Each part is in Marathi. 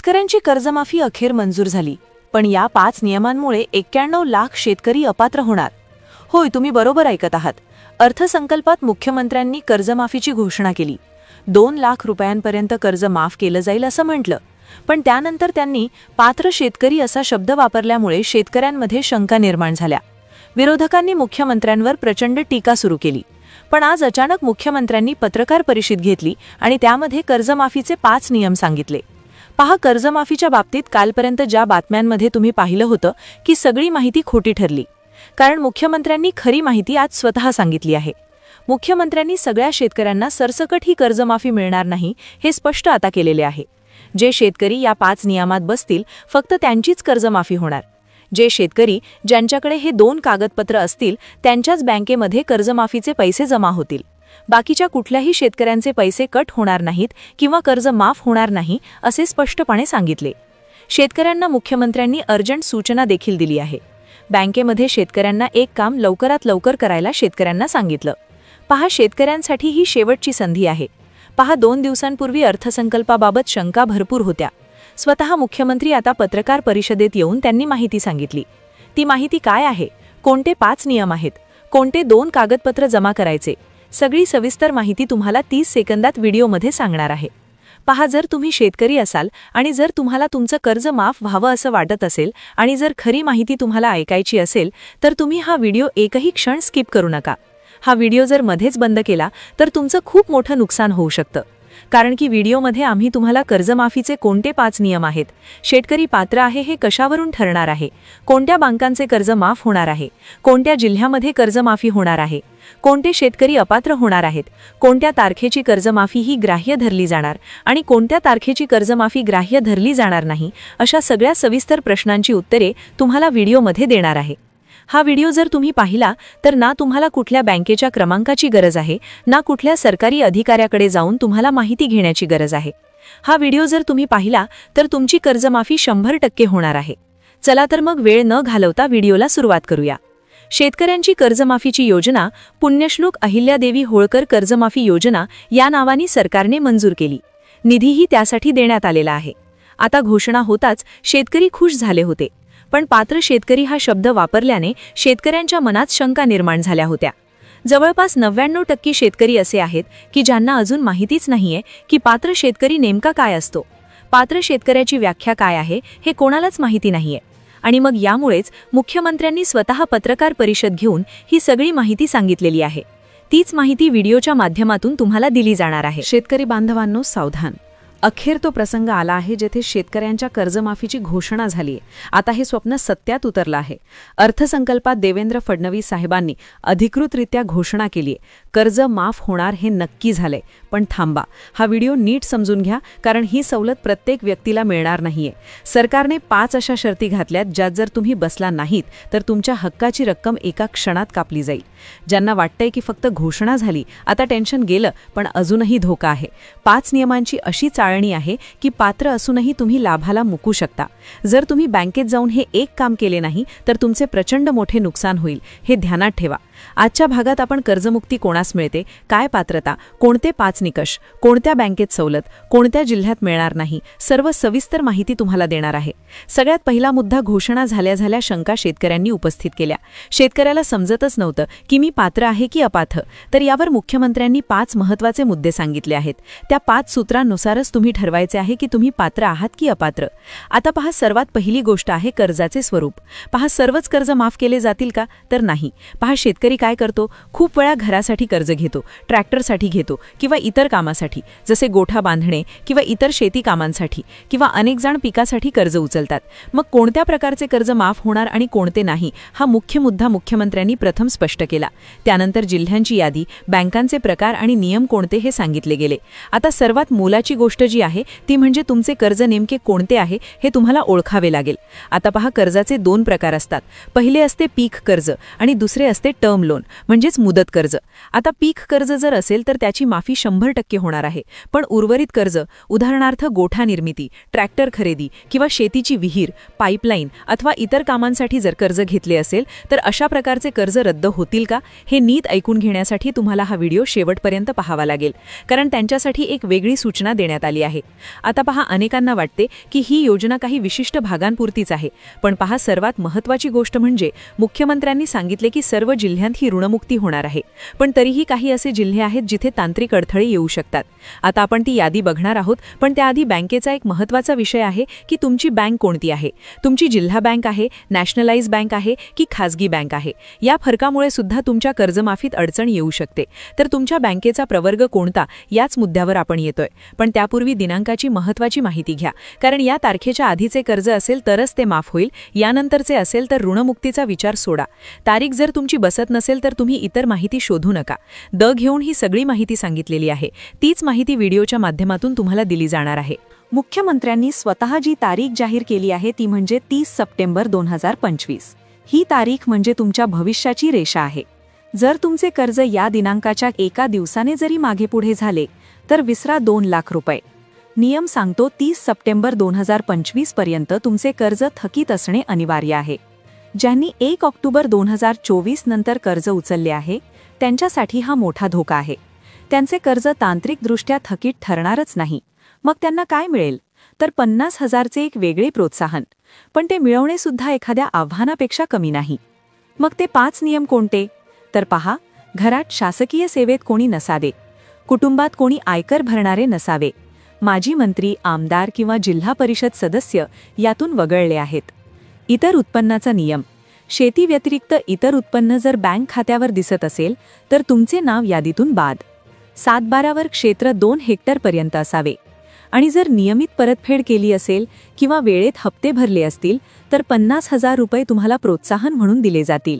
शेतकऱ्यांची कर्जमाफी अखेर मंजूर झाली, पण या 5 नियमांमुळे 91 लाख शेतकरी अपात्र होणार. होय, तुम्ही बरोबर ऐकत आहात. अर्थसंकल्पात मुख्यमंत्र्यांनी कर्जमाफीची घोषणा केली. 2 लाख रुपयांपर्यंत कर्ज माफ केलं जाईल असं म्हटलं. पण त्यानंतर त्यांनी पात्र शेतकरी असा शब्द वापरल्यामुळे शेतकऱ्यांमध्ये शंका निर्माण झाल्या. विरोधकांनी मुख्यमंत्र्यांवर प्रचंड टीका सुरू केली. पण आज अचानक मुख्यमंत्र्यांनी पत्रकार परिषद घेतली आणि त्यामध्ये कर्जमाफीचे 5 नियम सांगितले. पहा, कर्जमाफीच्या बाबतीत कालपर्यंत ज्या बातम्यांमध्ये तुम्ही पाहिलं होतं की सगळी माहिती खोटी ठरली, कारण मुख्यमंत्र्यांनी खरी माहिती आज स्वतः सांगितली आहे. मुख्यमंत्र्यांनी सगळ्या शेतकऱ्यांना सरसकट ही कर्जमाफी मिळणार नाही हे स्पष्ट आता केलेले आहे. जे शेतकरी या 5 नियमात बसतील फक्त त्यांचीच कर्जमाफी होणार. जे शेतकरी ज्यांच्याकडे हे 2 कागदपत्र असतील त्यांच्याच बँकेमध्ये कर्जमाफीचे पैसे जमा होतील. बाकीच्या कुठल्याही शेतकऱ्यांचे पैसे कट होणार नाहीत किंवा कर्ज माफ होणार नाही असे स्पष्टपणे सांगितले. शेतकऱ्यांना मुख्यमंत्र्यांनी अर्जंट सूचना देखील दिली आहे. बँकेमध्ये शेतकऱ्यांना एक काम लवकरात लवकर करायला शेतकऱ्यांना सांगितलं. पहा, शेतकऱ्यांसाठी ही शेवटची संधी आहे. पहा, 2 दिवसांपूर्वी अर्थसंकल्पाबाबत शंका भरपूर होत्या. स्वतः मुख्यमंत्री आता पत्रकार परिषदेत येऊन त्यांनी माहिती सांगितली. ती माहिती काय आहे, कोणते 5 नियम आहेत, कोणते 2 कागदपत्र जमा करायचे, सगळी सविस्तर माहिती तुम्हाला 30 सेकंदात व्हिडिओमध्ये सांगणार आहे. पहा, जर तुम्ही शेतकरी असाल आणि जर तुम्हाला तुमचं कर्ज माफ व्हावं असं वाटत असेल आणि जर खरी माहिती तुम्हाला ऐकायची असेल तर तुम्ही हा व्हिडिओ एकही क्षण स्किप करू नका. हा व्हिडिओ जर मध्येच बंद केला तर तुमचं खूप मोठं नुकसान होऊ शकतं. कारण की व्हिडिओमध्ये आम्ही तुम्हाला कर्जमाफीचे कोणते 5 नियम आहेत, शेतकरी पात्र आहे हे कशावरून ठरणार आहे, कोणत्या बँकांचे कर्ज माफ होणार आहे, कोणत्या जिल्ह्यामध्ये कर्जमाफी होणार आहे, कोणते शेतकरी अपात्र होणार आहेत, कोणत्या तारखेची कर्जमाफी ही ग्राह्य धरली जाणार आणि कोणत्या तारखेची कर्जमाफी ग्राह्य धरली जाणार नाही, अशा सगळ्या सविस्तर प्रश्नांची उत्तरे तुम्हाला व्हिडिओमध्ये देणार आहे. हा व्हिडिओ जर तुम्ही पाहिला तर ना तुम्हाला कुठल्या बँकेच्या क्रमांकाची गरज आहे, ना कुठल्या सरकारी अधिकाऱ्याकडे जाऊन तुम्हाला माहिती घेण्याची गरज आहे. हा व्हिडिओ जर तुम्ही पाहिला तर तुमची कर्जमाफी 100% होणार आहे. चला तर मग वेळ न घालवता व्हिडिओला सुरुवात करूया. शेतकऱ्यांची कर्जमाफीची योजना पुण्यश्लोक अहिल्यादेवी होळकर कर्जमाफी योजना या नावाने सरकारने मंजूर केली. निधीही त्यासाठी देण्यात आलेला आहे. आता घोषणा होताच शेतकरी खुश झाले होते. पण पात्र शेतकरी हा शब्द वापरल्याने शेतकऱ्यांच्या मनात शंका निर्माण झाल्या होत्या. जवळपास 99% शेतकरी असे आहेत की ज्यांना अजून माहितीच नाहीये की पात्र शेतकरी नेमका काय असतो. पात्र शेतकऱ्याची व्याख्या काय आहे हे कोणालाच माहिती नाहीये. आणि मग यामुळेच मुख्यमंत्र्यांनी स्वतः पत्रकार परिषद घेऊन ही सगळी माहिती सांगितलेली आहे. तीच माहिती व्हिडिओच्या माध्यमातून तुम्हाला दिली जाणार आहे. शेतकरी बांधवांनो, सावधान. अखेर तो प्रसंग आला आहे जेथे शेतकऱ्यांच्या कर्जमाफीची घोषणा झाली आहे. आता हे स्वप्न सत्यात उतरलं आहे. अर्थसंकल्पात देवेंद्र फडणवीस साहेबांनी अधिकृतरित्या घोषणा केली आहे. कर्ज माफ होणार हे नक्की झालंय. पण थांबा, हा व्हिडिओ नीट समजून घ्या, कारण ही सवलत प्रत्येक व्यक्तीला मिळणार नाहीये. सरकारने 5 अशा शर्ती घातल्यात ज्यात जर तुम्ही बसला नाहीत तर तुमच्या हक्काची रक्कम एका क्षणात कापली जाईल. ज्यांना वाटतंय की फक्त घोषणा झाली, आता टेन्शन गेलं, पण अजूनही धोका आहे. 5 नियमांची अशी चाळणी आहे की पात्र असूनही तुम्ही लाभाला मुकू शकता. जर तुम्ही बँकेत जाऊन हे एक काम केले नाही तर तुमचे प्रचंड मोठे नुकसान होईल, हे ध्यानात ठेवा. आजच्या भागात आपण कर्जमुक्ती कोणास मिळते, काय पात्रता, कोणते 5 निकष, कोणत्या बँकेत सवलत, कोणत्या जिल्ह्यात मिळणार नाही, सर्व सविस्तर माहिती तुम्हाला देणार आहे. सगळ्यात पहिला मुद्दा, घोषणा झाल्या शंका शेतकऱ्यांनी उपस्थित केल्या. शेतकऱ्याला समजतच नव्हतं की मी पात्र आहे की अपात्र. तर यावर मुख्यमंत्र्यांनी 5 महत्त्वाचे मुद्दे सांगितले आहेत. त्या 5 सूत्रांनुसारच तुम्ही ठरवायचे आहे की तुम्ही पात्र आहात की अपात्र. आता पहा, सर्वात पहिली गोष्ट आहे कर्जाचे स्वरूप. पहा, सर्वच कर्ज माफ केले जातील का? तर नाही. पहा, शेतकरी काय करतो, खूप वेळा घरासाठी कर्ज घेतो, ट्रॅक्टरसाठी घेतो किंवा इतर कामासाठी, जसे गोठा बांधणे किंवा इतर शेती कामांसाठी, किंवा अनेक जण पिकासाठी कर्ज उचलतात. मग कोणत्या प्रकारचे कर्ज माफ होणार आणि कोणते नाही, हा मुख्य मुद्दा मुख्यमंत्र्यांनी प्रथम स्पष्ट केला. त्यानंतर जिल्ह्यांची यादी, बँकांचे प्रकार आणि नियम कोणते हे सांगितले गेले. आता सर्वात मोलाची गोष्ट जी आहे ती म्हणजे तुमचे कर्ज नेमके कोणते आहे हे तुम्हाला ओळखावे लागेल. आता पहा, कर्जाचे 2 प्रकार असतात. पहिले असते पीक कर्ज आणि दुसरे असते टर्म लोन म्हणजेच मुदत कर्ज. आता पीक कर्ज जर असेल तर त्याची माफी 100% होणार आहे. पण उर्वरित कर्ज, उदाहरणार्थ गोठा निर्मिती, ट्रॅक्टर खरेदी किंवा शेतीची विहीर, पाईपलाईन अथवा इतर कामांसाठी जर कर्ज घेतले असेल तर अशा प्रकारचे कर्ज रद्द होतील का, हे नीट ऐकून घेण्यासाठी तुम्हाला हा व्हिडिओ शेवटपर्यंत पाहावा लागेल. कारण त्यांच्यासाठी एक वेगळी सूचना देण्यात आली केली आहे. आता पहा, अनेकांना वाटते की ही योजना काही विशिष्ट भागांपुरतीच आहे, पण पहा, सर्वात महत्त्वाची गोष्ट म्हणजे मुख्यमंत्र्यांनी सांगितले की सर्व जिल्ह्यांत ही ऋणमुक्ती होणार आहे. पण तरीही काही असे जिल्हे आहेत जिथे तांत्रिक अडथळे येऊ शकतात. आता आपण ती यादी बघणार आहोत, पण त्याआधी बँकेचा एक महत्त्वाचा विषय आहे की तुमची बँक कोणती आहे. तुमची जिल्हा बँक आहे, नॅशनलाइज बँक आहे की खाजगी बँक आहे. या फरकामुळे सुद्धा तुमच्या कर्जमाफीत अडचण येऊ शकते. तर तुमच्या बँकेचा प्रवर्ग कोणता याच मुद्द्यावर आपण येतोय. पण त्यापूर्वी दिनांकाची महत्त्वाची माहिती घ्या, कारण या तारखेच्या आधीचे कर्ज असेल तरच ते माफ होईल. यानंतरचे असेल तर ऋणमुक्तीचा विचार सोडा. तारीख जर तुमची बसत नसेल तर तुम्ही इतर माहिती शोधू नका. घेऊन ही सगळी माहिती सांगितलेली आहे. तीच माहिती व्हिडिओच्या माध्यमातून तुम्हाला दिली जाणार आहे. मुख्यमंत्र्यांनी स्वतः जी तारीख जाहीर केली आहे ती म्हणजे 30 सप्टेंबर 2025. ही तारीख म्हणजे तुमच्या भविष्याची रेषा आहे. जर तुमचे कर्ज या दिनांकाच्या एका दिवसाने जरी मागे पुढे झाले तर विसरा 2 लाख रुपये. नियम सांगतो 30 सप्टेंबर 2025 पर्यंत तुमचे कर्ज थकीत असणे अनिवार्य आहे. ज्यांनी 1 ऑक्टोबर 2024 नंतर कर्ज उचलले आहे त्यांच्यासाठी हा मोठा धोका आहे. त्यांचे कर्ज तांत्रिकदृष्ट्या थकीत ठरणारच नाही. मग त्यांना काय मिळेल तर 50,000चे एक वेगळे प्रोत्साहन. पण ते मिळवणे सुद्धा एखाद्या आव्हानापेक्षा कमी नाही. मग ते 5 नियम कोणते तर पहा, घरात शासकीय सेवेत कोणी नसावे, कुटुंबात कोणी आयकर भरणारे नसावे, माजी मंत्री, आमदार किंवा जिल्हा परिषद सदस्य यातून वगळले आहेत. इतर उत्पन्नाचा नियम, शेती व्यतिरिक्त इतर उत्पन्न जर बँक खात्यावर दिसत असेल तर तुमचे नाव यादीतून बाद. 7/12 क्षेत्र 2 हेक्टरपर्यंत असावे. आणि जर नियमित परतफेड केली असेल किंवा वेळेत हप्ते भरले असतील तर 50,000 रुपये तुम्हाला प्रोत्साहन म्हणून दिले जातील.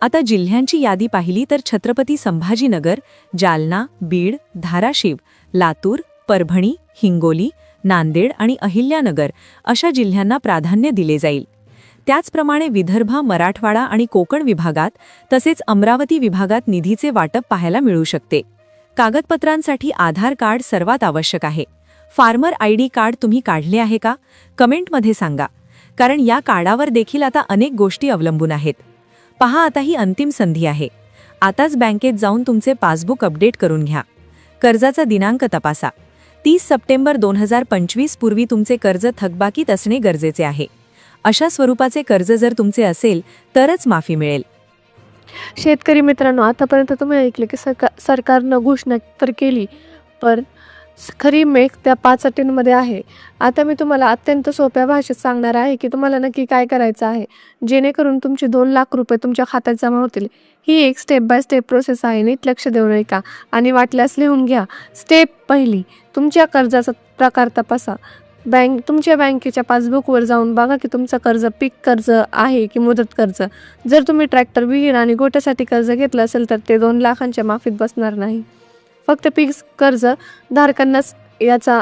आता जिल्ह्यांची यादी पाहिली तर छत्रपती संभाजीनगर, जालना, बीड, धाराशिव, लातूर, परभणी, हिंगोली, नांदेड आणि अहिल्यानगर अशा जिल्ह्यांना प्राधान्य दिले जाईल. त्याचप्रमाणे विदर्भ, मराठवाडा आणि कोकण विभागात तसेच अमरावती विभागात निधीचे वाटप पाहायला मिळू शकते. कागदपत्रांसाठी आधार कार्ड सर्वात आवश्यक आहे. फार्मर आयडी कार्ड तुम्ही काढले आहे का? कमेंटमध्ये सांगा, कारण या कार्डावर देखील आता अनेक गोष्टी अवलंबून आहेत. पहा, आता ही अंतिम संधी आहे. आताच बँकेत जाऊन तुमचे पासबुक अपडेट करून घ्या. कर्जाचा दिनांक तपासा. 30 सप्टेंबर 2025 पूर्वी तुमचे कर्ज थकबाकीत असणे गरजेचे आहे. अशा स्वरूपाचे कर्ज जर तुमचे असेल तरच माफी मिळेल. शेतकरी मित्रांनो, आतापर्यंत तुम्ही ऐकले की सरकारनं घोषणा तर केली, पण खरी मेघ त्या 5 अटींमध्ये आहे. आता मी तुम्हाला अत्यंत सोप्या भाषेत सांगणार आहे की तुम्हाला नक्की काय करायचं आहे जेणेकरून तुमचे 2 लाख रुपये तुमच्या खात्यात जमा होतील. ही एक स्टेप बाय स्टेप प्रोसेस आहे. नीट लक्ष देऊन ऐका आणि वाटल्यास लिहून घ्या. स्टेप पहिली, तुमच्या कर्जाचा प्रकार तपासा. तुमच्या बँकेच्या पासबुकवर जाऊन बघा की तुमचं कर्ज पीक कर्ज आहे की मुदत कर्ज. जर तुम्ही ट्रॅक्टर, विहीर आणि गोठ्यासाठी कर्ज घेतलं असेल तर ते 2 लाखांच्या माफीत बसणार नाही. फक्त पीक कर्ज धारकांनाच याचा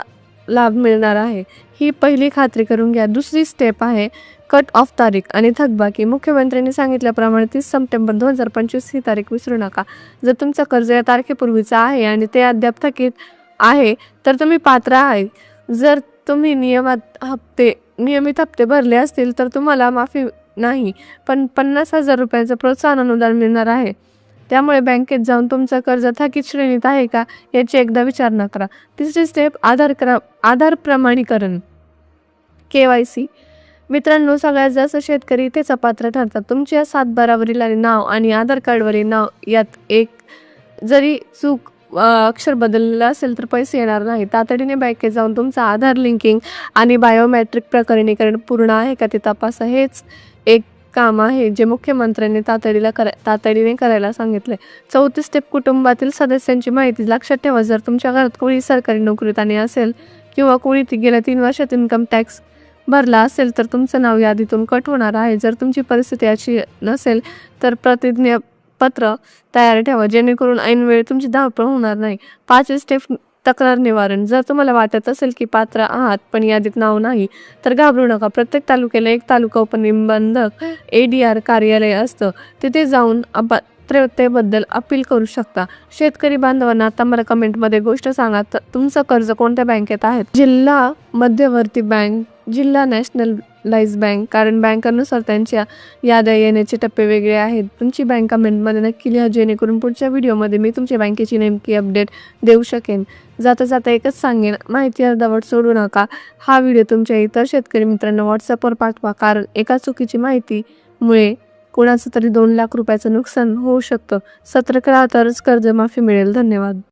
लाभ मिळणार आहे. ही पहिली खात्री करून घ्या. दुसरी स्टेप आहे कट ऑफ तारीख आणि थकबाकी. मुख्यमंत्र्यांनी सांगितल्याप्रमाणे 30 सप्टेंबर 2025 ही तारीख विसरू नका. जर तुमचं कर्ज या तारखेपूर्वीचं आहे आणि ते अद्याप थकीत आहे तर तुम्ही पात्र आहे. जर तुम्ही नियमित हप्ते भरले असतील तर तुम्हाला माफी नाही, पण 50,000 रुपयांचं प्रोत्साहन अनुदान मिळणार आहे. त्यामुळे बँकेत जाऊन तुमचं कर्ज थकीत श्रेणीत आहे का याची एकदा विचारणा करा. तिसरी स्टेप आधार प्रमाणीकरण, KYC. मित्रांनो, सगळ्यात जास्त शेतकरी इथेच अपात्र ठरतात. तुमच्या 7/12वरील नाव आणि आधार कार्डवरील नाव यात एक जरी चूक अक्षर बदललं असेल तर पैसे येणार नाही. तातडीने बँकेत जाऊन तुमचं आधार लिंकिंग आणि बायोमेट्रिक प्रकरणीकरण पूर्ण आहे का ते तपासा. हेच एक काम आहे जे मुख्यमंत्र्यांनी तातडीने करायला सांगितले. चौथी स्टेप, कुटुंबातील सदस्यांची माहिती. लक्षात ठेवा, जर तुमच्या घरात कोणी सरकारी नोकरीत आणि असेल किंवा कोणी गेल्या 3 वर्षात इन्कम टॅक्स भरला असेल तर तुमचं नाव यादीतून कट होणार आहे. जर तुमची परिस्थिती अशी नसेल तर प्रतिज्ञापत्र तयार ठेवा जेणेकरून ऐनवेळी तुमची धावपळ होणार नाही. 5वी स्टेप, तक्रार निवारण. जर तुम्हाला वाटत असेल की पात्र आहात पण यादीत नाव नाही तर घाबरू नका. प्रत्येक तालुक्याला एक तालुका उपनिबंधक ADR कार्यालय असतं. तिथे जाऊन अपात्रतेबद्दल अपील करू शकता. शेतकरी बांधवांना आता मला कमेंटमध्ये गोष्ट सांगा, तुमचं कर्ज कोणत्या बँकेत आहे? जिल्हा मध्यवर्ती बँक, जिल्हा नॅशनल नॅशनलाइज बँक, कारण बँकांनुसार त्यांच्या याद्या येण्याचे टप्पे वेगळे आहेत. तुमची बँक कमेंटमध्ये नक्की लिहा, जेणेकरून पुढच्या व्हिडिओमध्ये मी तुमच्या बँकेची नेमकी अपडेट देऊ शकेन. जाता जाता एकच सांगेन, माहिती अर्धवट सोडू नका. हा व्हिडिओ तुमच्या इतर शेतकरी मित्रांना व्हॉट्सअपवर पाठवा, कारण एका चुकीची माहितीमुळे कोणाचं तरी 2 लाख रुपयाचं नुकसान होऊ शकतं. सतर्क राहा तरच कर्जमाफी मिळेल. धन्यवाद.